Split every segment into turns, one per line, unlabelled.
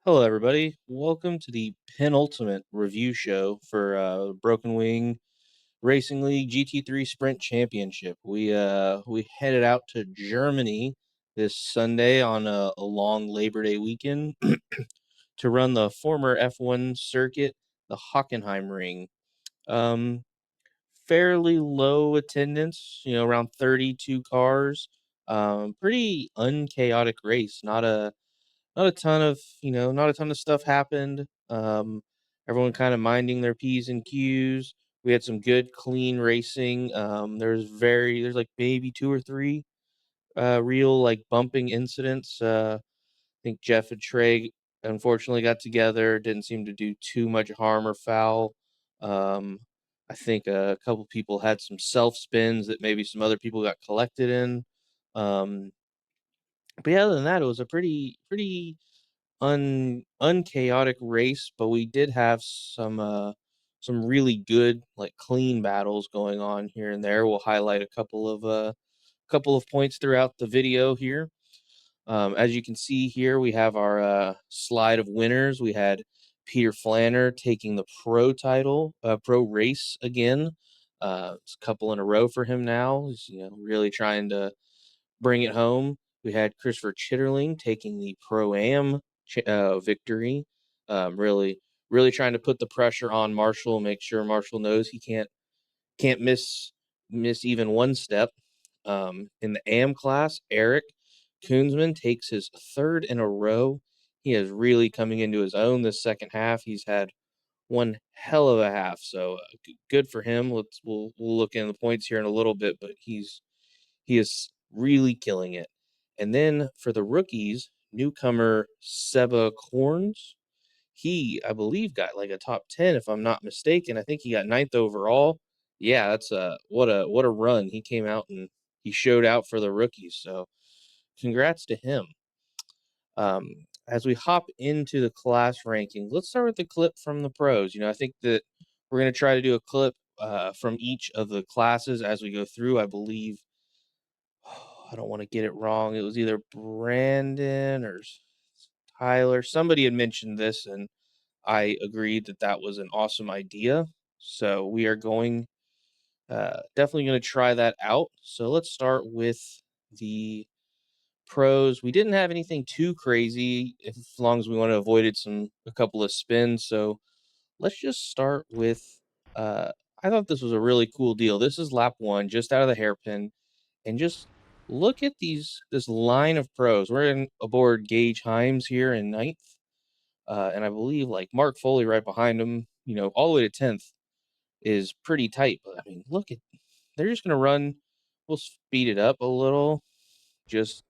Hello, everybody. Welcome to the penultimate review show for Broken Wing Racing League GT3 Sprint Championship. We headed out to Germany this Sunday on a long Labor Day weekend to run the former F1 circuit, the Hockenheim Ring. Um, Fairly low attendance, around 32 cars. Pretty unchaotic race. Not a ton of stuff happened. Everyone kind of minding their P's and Q's. We had some good, clean racing. There's like maybe two or three real like bumping incidents. I think Jeff and Trey unfortunately got together. Didn't seem to do too much harm or foul. Um, I think a couple people had some self spins that maybe some other people got collected in. Um, but yeah, other than that, it was a pretty unchaotic race, but we did have some really good like clean battles going on here and there. We'll highlight a couple of points throughout the video here. As you can see here, we have our slide of winners. We had Peter Flanner taking the pro title, pro race again. It's a couple in a row for him now. He's really trying to bring it home. We had Christopher Chitterling taking the Pro-Am victory. Really trying to put the pressure on Marshall, make sure Marshall knows he can't miss even one step. In the AM class, Eric Koonsman takes his third in a row. He is really coming into his own this second half. He's had one hell of a half, so good for him. We'll look into the points here in a little bit, but he is really killing it. And then for the rookies, newcomer Seba Corns, he, I believe, got like a top 10, if I'm not mistaken. I think he got ninth overall. Yeah, that's what a run. He came out and he showed out for the rookies. So congrats to him. As we hop into the class rankings, let's start with the clip from the pros. I think that we're going to try to do a clip from each of the classes as we go through. I believe I don't want to get it wrong. It was either Brandon or Tyler. Somebody had mentioned this, and I agreed that that was an awesome idea. So we are definitely going to try that out. So let's start with the pros. We didn't have anything too crazy, as long as we want to avoided a couple of spins. So let's just start with. Uh, I thought this was a really cool deal. This is lap one, just out of the hairpin, and just look at this line of pros. We're aboard Gage Himes here in ninth, and I believe like Mark Foley right behind him. All the way to 10th is pretty tight. But I mean, look at they're just gonna run. We'll speed it up a little, just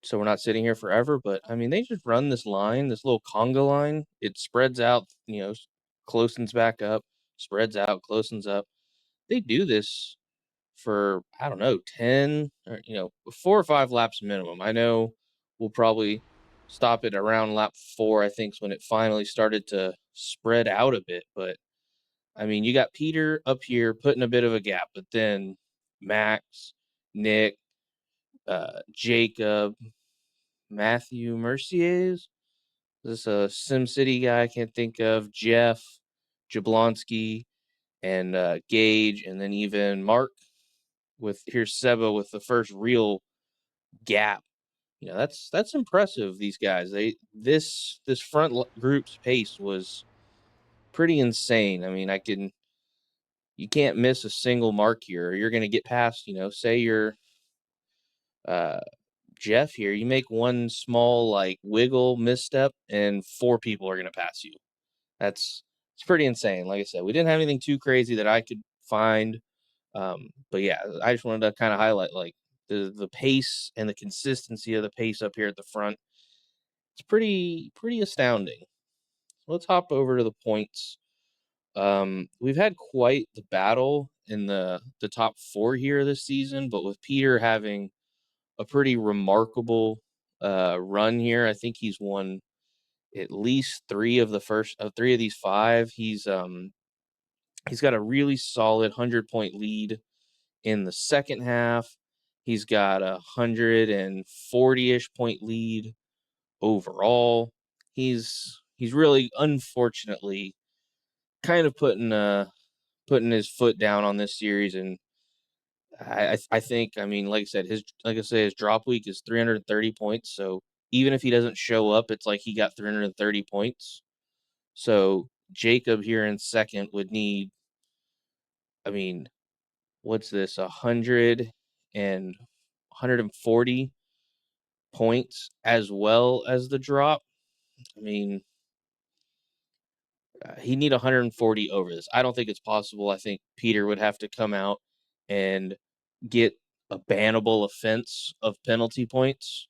so we're not sitting here forever. But I mean, they just run this line, this little conga line. It spreads out, closens back up, spreads out, closens up. They do this for, I don't know, 10 or 4 or 5 laps minimum. I know we'll probably stop it around lap 4, I think, is when it finally started to spread out a bit. But I mean, you got Peter up here putting a bit of a gap, but then Max, Nick, Jacob, Matthew Merciers, this SimCity guy I can't think of, Jeff, Jablonski, and Gage, and then even Mark, with here's Seba with the first real gap. That's impressive. These guys, this front group's pace was pretty insane. I mean, you can't miss a single mark here, or you're going to get past. Say you're uh, Jeff here, you make one small like wiggle misstep, and 4 people are going to pass you. It's pretty insane. Like I said, we didn't have anything too crazy that I could find. But yeah, I just wanted to kind of highlight like the pace and the consistency of the pace up here at the front. It's pretty astounding. Let's hop over to the points. We've had quite the battle in the top 4 here this season, but with Peter having a pretty remarkable run here, I think he's won at least 3 of these 5. He's got a really solid 100-point lead in the second half. He's got a 140-ish point lead overall. he's really unfortunately kind of putting his foot down on this series, and I think, I mean, like I said, his drop week is 330 points. So even if he doesn't show up, it's like he got 330 points. So Jacob here in second would need, I mean, what's this, 140 points as well as the drop. I mean, he need 140 over this. I don't think it's possible. I think Peter would have to come out and get a bannable offense of penalty points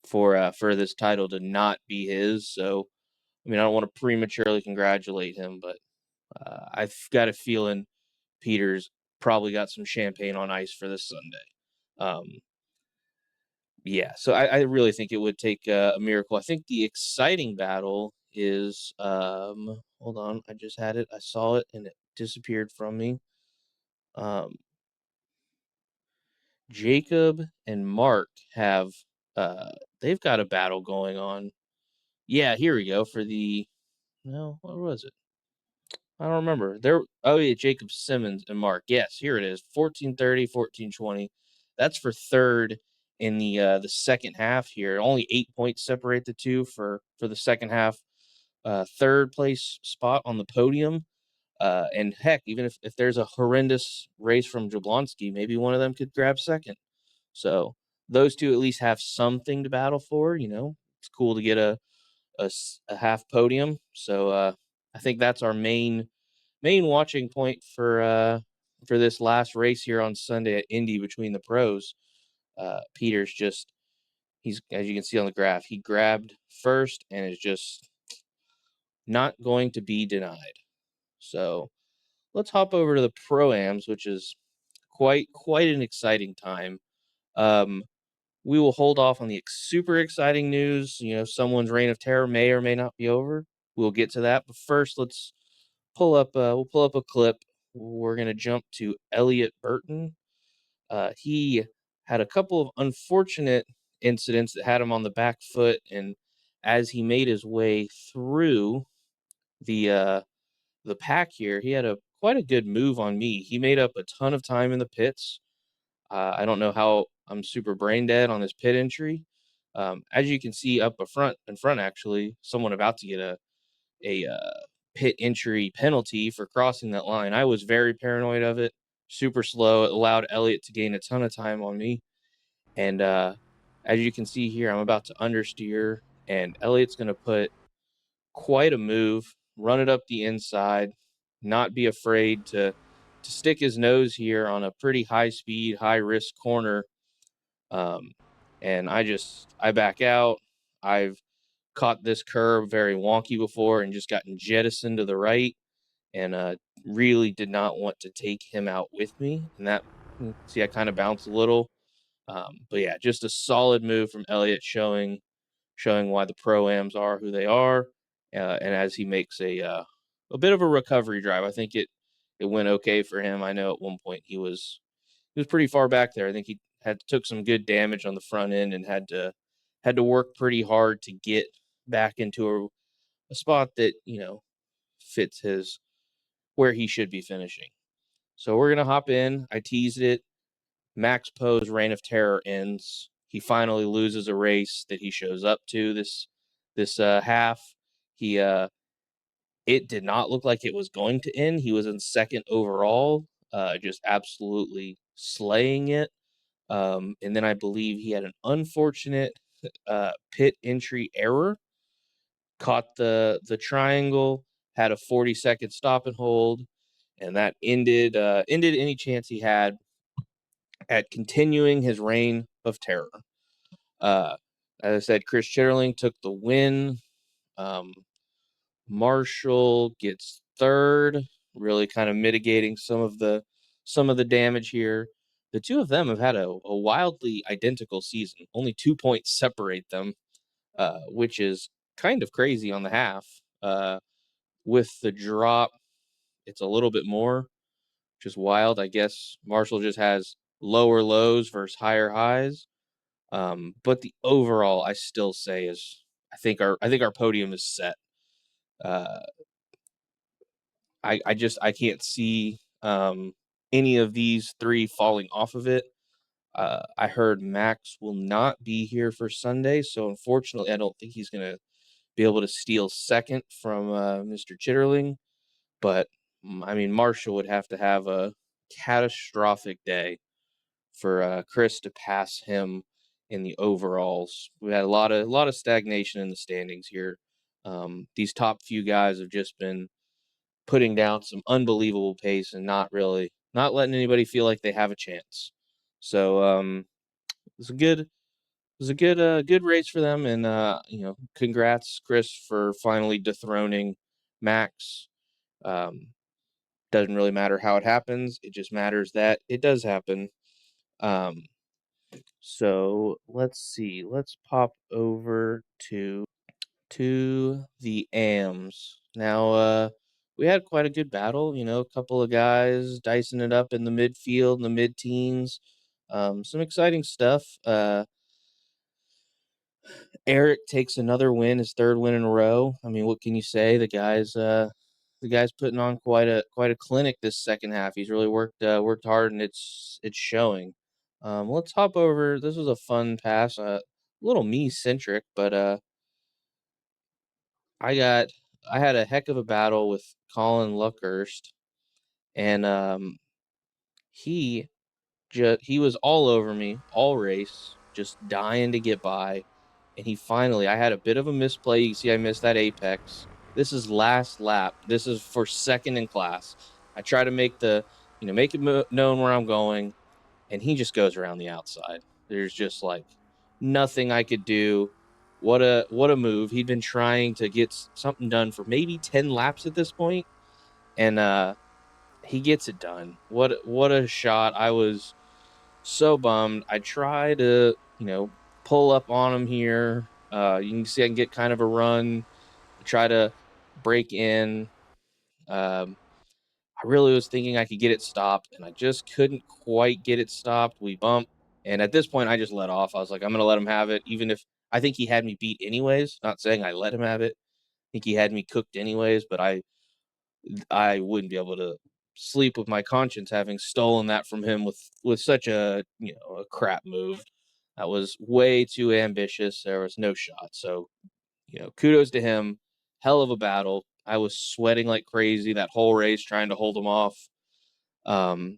for this title to not be his. So, I mean, I don't want to prematurely congratulate him, but I've got a feeling Peter's probably got some champagne on ice for this Sunday. Yeah, so I really think it would take a miracle. I think the exciting battle is hold on, I just had it. I saw it and it disappeared from me. Um, Jacob and Mark have they've got a battle going on. Yeah, here we go for the no, what was it? I don't remember. Oh yeah, Jacob Simmons and Mark. Yes, here it is. 1430, 1420. That's for third in the second half here. Only 8 points separate the two for the second half. Third place spot on the podium. And heck, even if there's a horrendous race from Jablonski, maybe one of them could grab second. So those two at least have something to battle for. It's cool to get a half podium. So I think that's our main watching point for this last race here on Sunday at Indy between the pros. Peter's he's, as you can see on the graph, he grabbed first and is just not going to be denied. So let's hop over to the Pro-Ams, which is quite an exciting time. We will hold off on the super exciting news. Someone's reign of terror may or may not be over. We'll get to that, but first let's we'll pull up a clip. We're gonna jump to Elliot Burton. He had a couple of unfortunate incidents that had him on the back foot, and as he made his way through the pack here, he had quite a good move on me. He made up a ton of time in the pits. I don't know how I'm super brain dead on this pit entry. As you can see up in front, actually, someone about to get a pit entry penalty for crossing that line. I was very paranoid of it. Super slow. It allowed Elliott to gain a ton of time on me. And as you can see here, I'm about to understeer, and Elliott's going to put quite a move, run it up the inside, not be afraid to stick his nose here on a pretty high speed, high risk corner. And I back out. I've caught this curve very wonky before and just gotten jettisoned to the right, and really did not want to take him out with me. And that, see, I kind of bounced a little. But yeah, just a solid move from Elliott, showing why the Pro-Ams are who they are. And as he makes a bit of a recovery drive, I think it went okay for him. I know at one point he was pretty far back there. I think he took some good damage on the front end and had to work pretty hard to get back into a spot that fits his where he should be finishing. So we're gonna hop in. I teased it. Max Poe's reign of terror ends. He finally loses a race that he shows up to this half. He It did not look like it was going to end. He was in second overall, just absolutely slaying it. And then I believe he had an unfortunate pit entry error, caught the triangle, had a 40-second stop and hold, and that ended any chance he had at continuing his reign of terror. Uh, as I said, Chris Chitterling took the win. Marshall gets third, really kind of mitigating some of the damage here. The two of them have had a wildly identical season. Only 2 points separate them, which is kind of crazy on the half. With the drop, it's a little bit more, which is wild. I guess Marshall just has lower lows versus higher highs. But the overall, I still say, is I think our podium is set. Uh, I can't see any of these three falling off of it. I heard Max will not be here for Sunday, so unfortunately, I don't think he's gonna be able to steal second from Mr. Chitterling. But I mean, Marshall would have to have a catastrophic day for Chris to pass him in the overalls. We had a lot of stagnation in the standings here. These top few guys have just been putting down some unbelievable pace and not letting anybody feel like they have a chance. So it was a good race for them, and congrats Chris for finally dethroning Max. Um, doesn't really matter how it happens; it just matters that it does happen. Um, so let's see. Let's pop over to the AMs. Now, we had quite a good battle. A couple of guys dicing it up in the midfield, in the mid-teens. Some exciting stuff. Eric takes another win, his third win in a row. I mean, what can you say? The guy's putting on quite a clinic this second half. He's really worked hard, and it's showing. Let's hop over. This was a fun pass, a little me centric, but I got I had a heck of a battle with Colin Luckhurst, and he he was all over me all race, just dying to get by, and I had a bit of a misplay. You can see I missed that apex. This is last lap. This is for second in class. I try to make it known where I'm going, and he just goes around the outside. There's just like nothing I could do. What a move. He'd been trying to get something done for maybe 10 laps at this point, and he gets it done. What a shot. I was so bummed. I try to, pull up on him here. You can see I can get kind of a run. I try to break in. Um, I really was thinking I could get it stopped, and I just couldn't quite get it stopped. We bumped, and at this point, I just let off. I was like, I'm going to let him have it, even if I think he had me beat anyways. Not saying I let him have it. I think he had me cooked anyways, but I wouldn't be able to sleep with my conscience having stolen that from him with such a crap move. That was way too ambitious. There was no shot. So, kudos to him. Hell of a battle. I was sweating like crazy that whole race trying to hold him off. Um,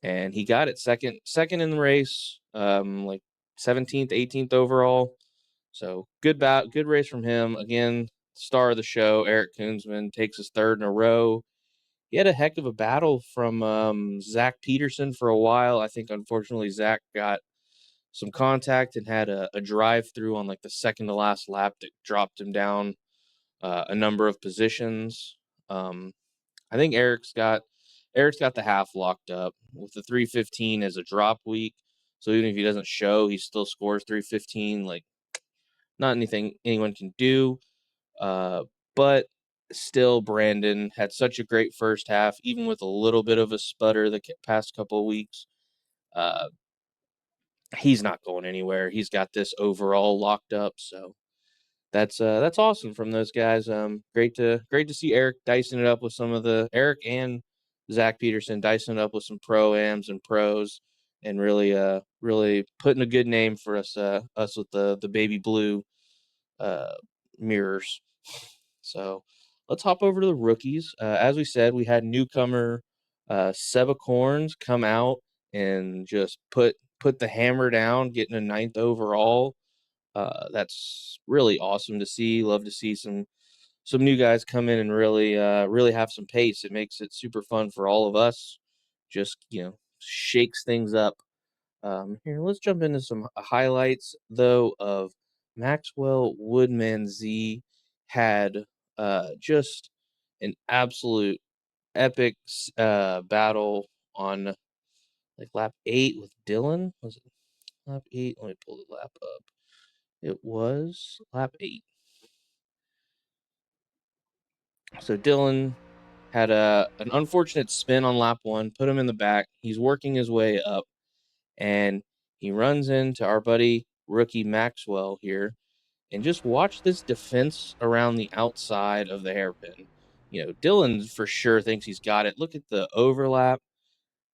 and he got it second in the race, like 17th, 18th overall. So good race from him. Again, star of the show, Eric Koonsman takes his third in a row. He had a heck of a battle from Zach Peterson for a while. I think unfortunately Zach got some contact and had a drive through on like the second to last lap that dropped him down a number of positions. I think Eric's got the half locked up with the 315 as a drop week. So even if he doesn't show, he still scores 315. Like not anything anyone can do. But still, Brandon had such a great first half, even with a little bit of a sputter the past couple of weeks. Uh, he's not going anywhere. He's got this overall locked up. So that's awesome from those guys. Great to see Eric dicing it up with Eric and Zach Peterson dicing it up with some pro-ams and pros, and really putting a good name for us with the baby blue uh, mirrors. So let's hop over to the rookies. As we said, we had newcomer Seba Corns come out and just put the hammer down, getting a ninth overall. That's really awesome to see. Love to see some new guys come in and really have some pace. It makes it super fun for all of us. Just shakes things up. Here, let's jump into some highlights though of Maxwell Woodman Z had just an absolute epic battle on like lap 8 with Dylan. Was it lap 8? Let me pull the lap up. It was lap 8. So Dylan had an unfortunate spin on lap 1, put him in the back. He's working his way up, and he runs into our buddy rookie Maxwell here. And just watch this defense around the outside of the hairpin. Dylan for sure thinks he's got it. Look at the overlap.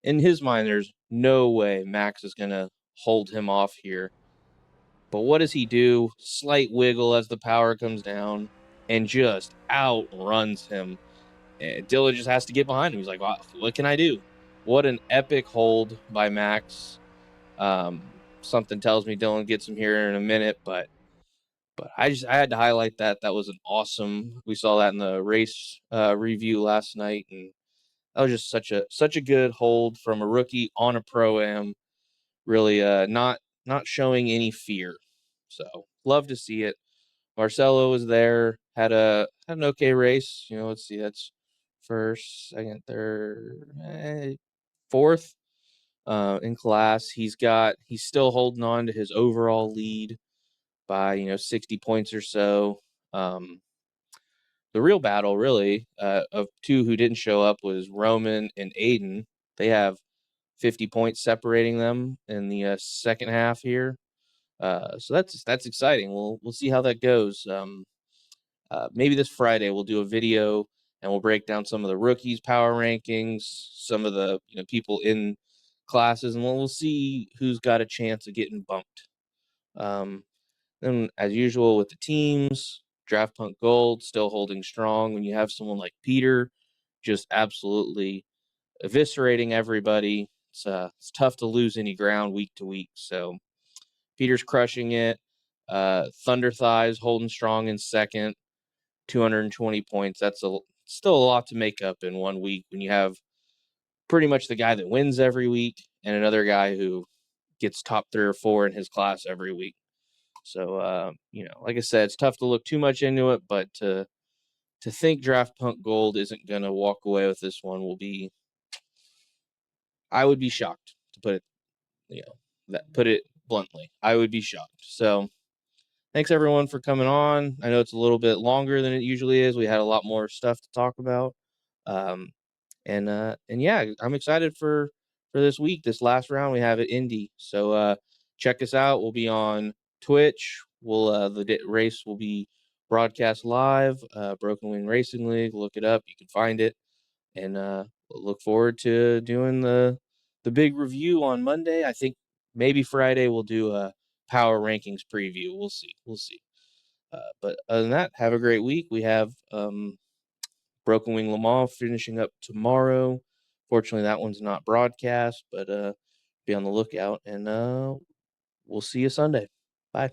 In his mind, there's no way Max is going to hold him off here. But what does he do? Slight wiggle as the power comes down and just outruns him. And Dylan just has to get behind him. He's like, wow, what can I do? What an epic hold by Max. Something tells me Dylan gets him here in a minute, but I had to highlight that. That was an awesome. We saw that in the race review last night, and that was just such a good hold from a rookie on a pro-am. Really, not showing any fear. So love to see it. Marcelo was there, had an okay race. Let's see, that's first, second, third, fourth in class. He's still holding on to his overall lead by 60 points or so. The real battle, really, of two who didn't show up was Roman and Aiden. They have 50 points separating them in the second half here. So that's exciting. We'll see how that goes. Maybe this Friday we'll do a video and we'll break down some of the rookies' power rankings, some of the people in classes, and we'll see who's got a chance of getting bumped. Then, as usual with the teams, Draft Punt Gold still holding strong. When you have someone like Peter, just absolutely eviscerating everybody, it's tough to lose any ground week to week. So Peter's crushing it. Thunder Thighs holding strong in second, 220 points. That's still a lot to make up in 1 week when you have pretty much the guy that wins every week and another guy who gets top 3 or 4 in his class every week. So, like I said, it's tough to look too much into it, but to think Draft Punt Gold isn't going to walk away with this one I would be shocked, to put it bluntly. I would be shocked. So thanks everyone for coming on. I know it's a little bit longer than it usually is. We had a lot more stuff to talk about. And yeah, I'm excited for this week. This last round we have at Indy. So check us out. We'll be on Twitch. The race will be broadcast live. Broken Wing Racing League. Look it up. You can find it. And we'll look forward to doing the big review on Monday. I think maybe Friday we'll do a power rankings preview. We'll see. But other than that, have a great week. We have Broken Wing Le Mans finishing up tomorrow. Fortunately, that one's not broadcast, but be on the lookout, and we'll see you Sunday. Bye.